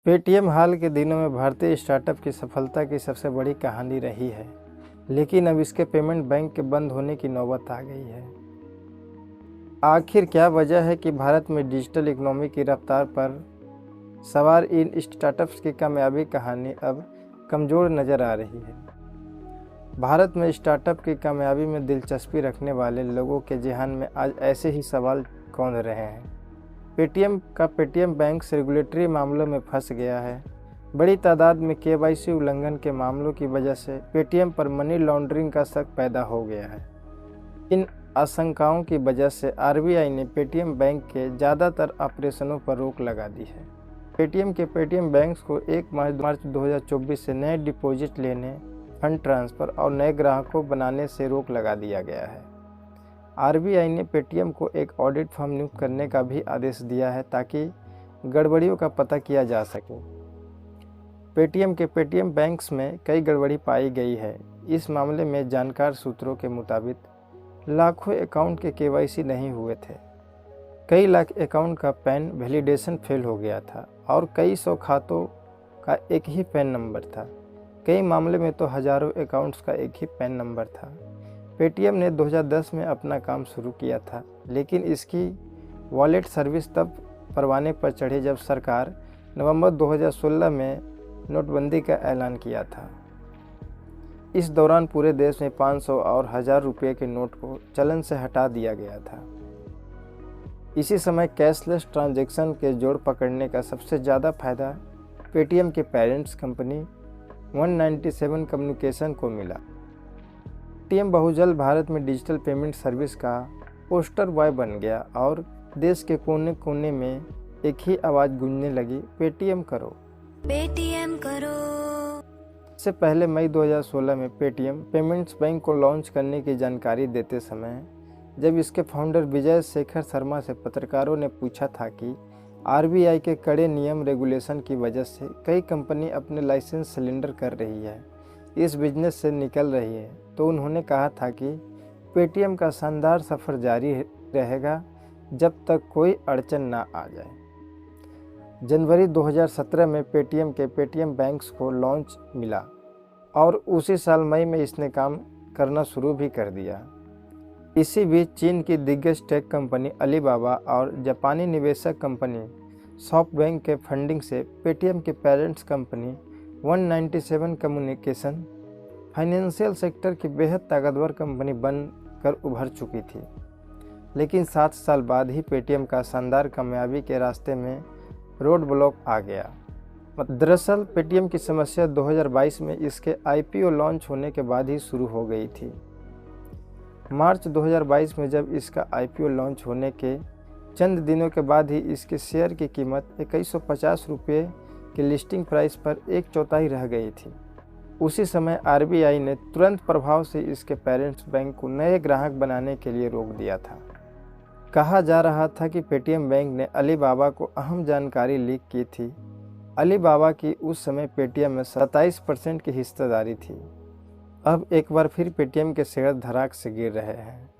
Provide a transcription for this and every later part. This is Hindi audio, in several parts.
पेटीएम हाल के दिनों में भारतीय स्टार्टअप की सफलता की सबसे बड़ी कहानी रही है, लेकिन अब इसके पेमेंट बैंक के बंद होने की नौबत आ गई है। आखिर क्या वजह है कि भारत में डिजिटल इकोनॉमी की रफ्तार पर सवार इन स्टार्टअप्स की कामयाबी कहानी अब कमज़ोर नज़र आ रही है। भारत में स्टार्टअप की कामयाबी में दिलचस्पी रखने वाले लोगों के ज़हन में आज ऐसे ही सवाल कौंध रहे हैं। पेटीएम बैंक रेगुलेटरी मामलों में फंस गया है। बड़ी तादाद में केवाईसी उल्लंघन के मामलों की वजह से पेटीएम पर मनी लॉन्ड्रिंग का शक पैदा हो गया है। इन आशंकाओं की वजह से आरबीआई ने पेटीएम बैंक के ज़्यादातर ऑपरेशनों पर रोक लगा दी है। पेटीएम बैंक्स को 1 मार्च 2024 से नए डिपॉजिट लेने, फंड ट्रांसफ़र और नए ग्राहकों बनाने से रोक लगा दिया गया है। आरबीआई ने पेटीएम को एक ऑडिट फर्म नियुक्त करने का भी आदेश दिया है ताकि गड़बड़ियों का पता किया जा सके। पेटीएम बैंक्स में कई गड़बड़ी पाई गई है। इस मामले में जानकार सूत्रों के मुताबिक लाखों अकाउंट के केवाईसी नहीं हुए थे। कई लाख अकाउंट का पैन वैलिडेशन फेल हो गया था और कई सौ खातों का एक ही पैन नंबर था। कई मामले में तो हज़ारों अकाउंट्स का एक ही पैन नंबर था। पेटीएम ने 2010 में अपना काम शुरू किया था, लेकिन इसकी वॉलेट सर्विस तब परवाने पर चढ़ी जब सरकार नवंबर 2016 में नोटबंदी का ऐलान किया था। इस दौरान पूरे देश में 500 और 1000 रुपये के नोट को चलन से हटा दिया गया था। इसी समय कैशलेस ट्रांजैक्शन के जोड़ पकड़ने का सबसे ज़्यादा फायदा पेटीएम के पेरेंट्स कंपनी 197 कम्युनिकेशन को मिला। पेटीएम बहुजल्द भारत में डिजिटल पेमेंट सर्विस का पोस्टर बॉय बन गया और देश के कोने कोने में एक ही आवाज़ गूंजने लगी, पेटीएम करो, पेटीएम करो। इससे पहले मई 2016 में पेटीएम पेमेंट्स बैंक को लॉन्च करने की जानकारी देते समय जब इसके फाउंडर विजय शेखर शर्मा से पत्रकारों ने पूछा था कि आरबीआई के कड़े नियम रेगुलेशन की वजह से कई कंपनी अपने लाइसेंस सिलेंडर कर रही है, इस बिजनेस से निकल रही है, तो उन्होंने कहा था कि पेटीएम का शानदार सफ़र जारी रहेगा जब तक कोई अड़चन ना आ जाए। जनवरी 2017 में पेटीएम बैंक्स को लॉन्च मिला और उसी साल मई में इसने काम करना शुरू भी कर दिया। इसी बीच चीन की दिग्गज टेक कंपनी अलीबाबा और जापानी निवेशक कंपनी सॉफ्टबैंक के फंडिंग से पेटीएम के parents company 197 communication financial sector की बेहद ताकतवर कंपनी बनकर उभर चुकी थी। लेकिन 7 साल बाद ही पेटीएम का शानदार कामयाबी के रास्ते में रोड ब्लॉक आ गया। दरअसल पेटीएम की समस्या 2022 में इसके आईपीओ लॉन्च होने के बाद ही शुरू हो गई थी। मार्च 2022 में जब इसका आईपीओ लॉन्च होने के चंद दिनों के बाद ही इसके शेयर की कीमत 2150 रुपये के लिस्टिंग प्राइस पर 1/4 रह गई थी। उसी समय आरबीआई ने तुरंत प्रभाव से इसके पेरेंट्स बैंक को नए ग्राहक बनाने के लिए रोक दिया था। कहा जा रहा था कि पेटीएम बैंक ने अलीबाबा को अहम जानकारी लीक की थी। अलीबाबा की उस समय पेटीएम में 27% की हिस्सेदारी थी। अब एक बार फिर पेटीएम के शेयर धड़ाक से गिर रहे हैं।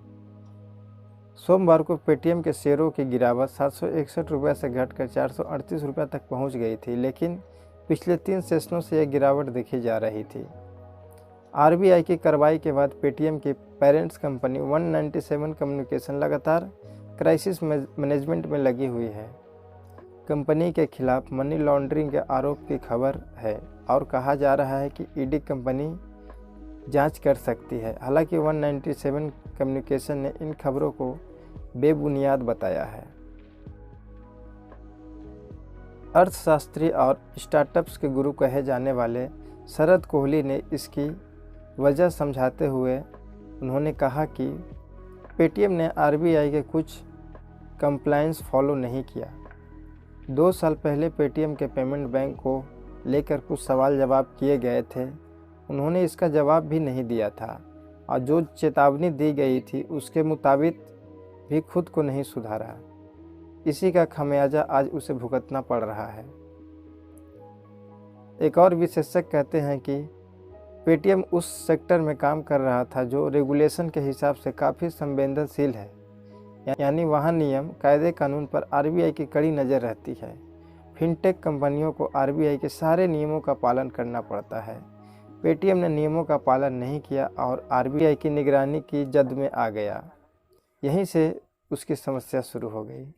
सोमवार को पेटीएम के शेयरों की गिरावट 761 रुपये से घटकर 438 रुपये तक पहुंच गई थी, लेकिन पिछले 3 सेशनों से यह गिरावट देखी जा रही थी। आरबीआई की कार्रवाई के बाद पेटीएम की पेरेंट्स कंपनी 197 कम्युनिकेशन लगातार क्राइसिस मैनेजमेंट में लगी हुई है। कंपनी के खिलाफ मनी लॉन्ड्रिंग के आरोप की खबर है और कहा जा रहा है कि ईडी कंपनी जांच कर सकती है। हालांकि 197 कम्युनिकेशन ने इन खबरों को बेबुनियाद बताया है। अर्थशास्त्री और स्टार्टअप्स के गुरु कहे जाने वाले शरद कोहली ने इसकी वजह समझाते हुए उन्होंने कहा कि पेटीएम ने आरबीआई के कुछ कंप्लायंस फॉलो नहीं किया। 2 साल पहले पेटीएम के पेमेंट बैंक को लेकर कुछ सवाल जवाब किए गए थे, उन्होंने इसका जवाब भी नहीं दिया था और जो चेतावनी दी गई थी उसके मुताबिक भी खुद को नहीं सुधारा। इसी का खमियाजा आज उसे भुगतना पड़ रहा है। एक और विशेषज्ञ कहते हैं कि पेटीएम उस सेक्टर में काम कर रहा था जो रेगुलेशन के हिसाब से काफ़ी संवेदनशील है, यानी वहाँ नियम कायदे कानून पर आरबीआई की कड़ी नज़र रहती है। फिनटेक कंपनियों को आरबीआई के सारे नियमों का पालन करना पड़ता है। पेटीएम ने नियमों का पालन नहीं किया और आरबीआई की निगरानी की जद में आ गया। यहीं से उसकी समस्या शुरू हो गई।